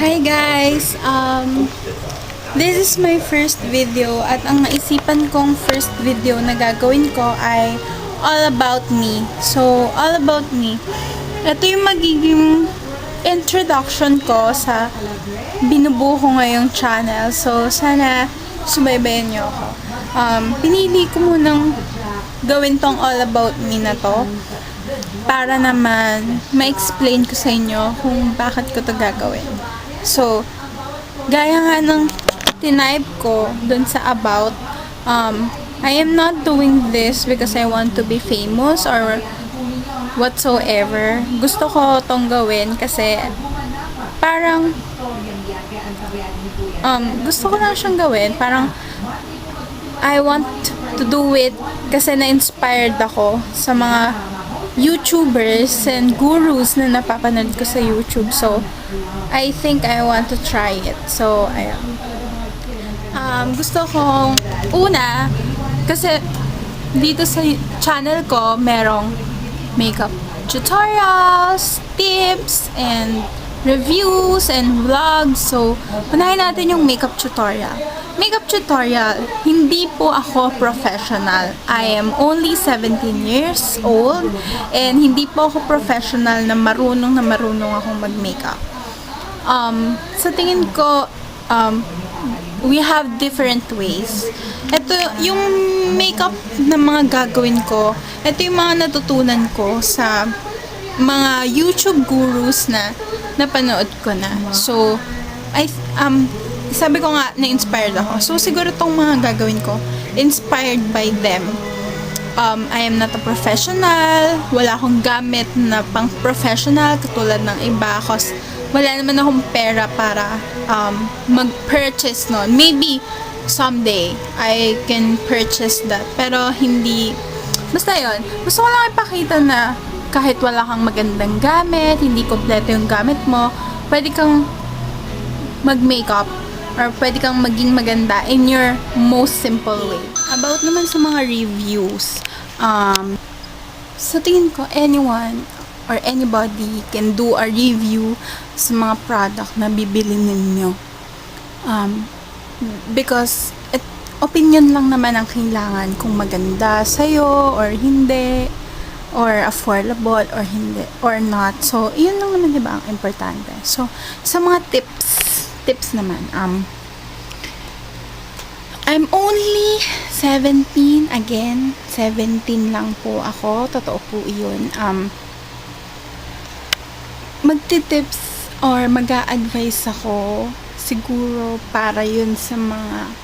Hi guys! This is my first video at ang naisipan kong first video na gagawin ko ay all about me. So, all about me. Ito yung magiging introduction ko sa binubuo ko ngayong channel. So, sana subaybayan niyo ako. Pinili ko munang gawin tong all about me na to para naman ma-explain ko sa inyo kung bakit ko to gagawin. So, gaya nga ng tinype ko dun sa about, I am not doing this because I want to be famous or whatsoever. Gusto ko tong gawin kasi parang gusto ko lang siyang gawin. Parang I want to do it kasi na-inspired ako sa mga YouTubers and gurus na napapanood ko sa YouTube. So, I think I want to try it. So, ayan. Gusto kong, una, kasi dito sa channel ko, merong makeup tutorials, tips, and reviews, and vlogs. So, unahin natin yung makeup tutorial. Makeup tutorial, hindi po ako professional. I am only 17 years old and hindi po ako professional na marunong akong mag-makeup. Sa tingin ko, we have different ways. Ito, yung makeup na mga gagawin ko, ito yung mga natutunan ko sa mga YouTube gurus na napanood ko na. So, sabi ko nga, na-inspired ako. So, siguro tong mga gagawin ko, inspired by them. I am not a professional. Wala akong gamit na pang-professional katulad ng iba. Kasi wala naman akong pera para mag-purchase nun. Maybe, someday, I can purchase that. Pero, hindi. Basta yun. Gusto ko lang ipakita na kahit wala kang magandang gamit, hindi kompleto yung gamit mo, pwede kang mag-makeup or pwede kang maging maganda in your most simple way. About naman sa mga reviews, sa tingin ko, anyone or anybody can do a review sa mga product na bibili ninyo. Because opinion lang naman ang kailangan kung maganda sa'yo or hindi, or affordable or hindi, or not. So, yun lang naman, diba, ang importante. So, sa mga tips naman, I'm only 17, again, 17 lang po ako, totoo po yun. Magtitips or mag-a-advise ako, siguro para yun sa mga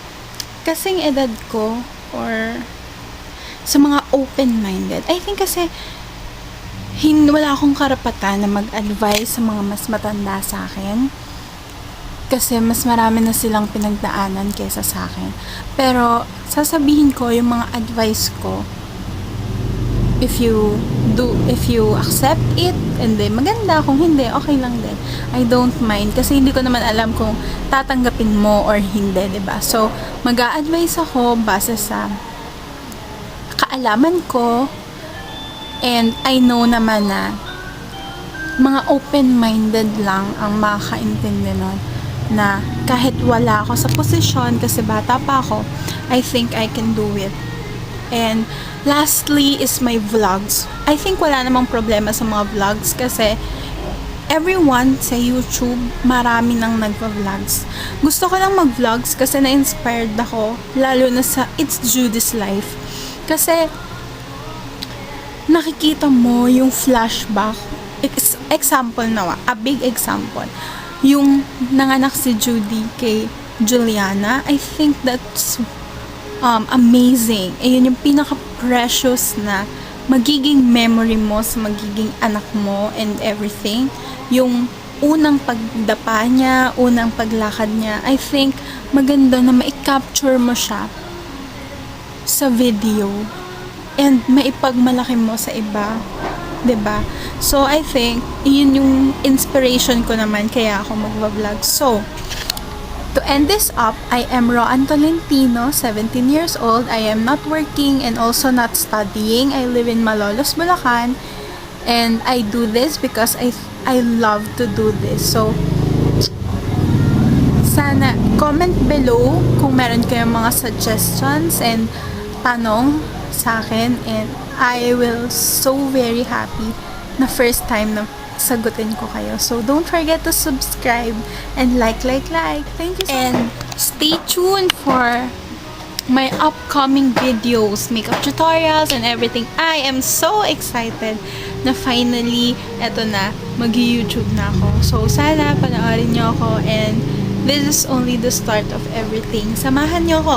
kasing edad ko, or sa mga open-minded. I think kasi wala akong karapatan na mag-advise sa mga mas matanda sa akin. Kasi mas marami na silang pinagdaanan kaysa sa akin. Pero, sasabihin ko yung mga advice ko. If you accept it, and then maganda. Kung hindi, okay lang din. I don't mind. Kasi hindi ko naman alam kung tatanggapin mo or hindi, diba? So, mag-a-advise ako base sa kaalaman ko. And I know naman na mga open-minded lang ang makakaintindi nun, na kahit wala ako sa posisyon kasi bata pa ako, I think I can do it. And lastly is my vlogs. I think wala namang problema sa mga vlogs kasi everyone sa YouTube, marami nang nagva-vlogs. Gusto ko lang mag-vlogs kasi na-inspired ako, lalo na sa It's Judy's Life. Kasi nakikita mo yung flashback. Example na, a big example. Yung nanganak si Judy kay Juliana, I think that's amazing. Ayun yung pinaka-precious na magiging memory mo sa magiging anak mo and everything. Yung unang pagdapa niya, unang paglakad niya, I think maganda na ma-capture mo siya sa video and maipagmalaki mo sa iba. 'Di ba? So, I think, yun yung inspiration ko naman kaya ako magva-vlog. So, to end this up, I am Roan Tolentino, 17 years old. I am not working and also not studying. I live in Malolos, Bulacan. And I do this because I love to do this. So, sana comment below kung meron kayong mga suggestions and tanong sa akin, and I will so very happy na first time na sagutin ko kayo. So don't forget to subscribe and like. Thank you so much. And stay tuned for my upcoming videos, makeup tutorials and everything. I am so excited na finally, eto na, mag-YouTube na ako. So sana panoorin nyo ako, and this is only the start of everything. Samahan nyo ako.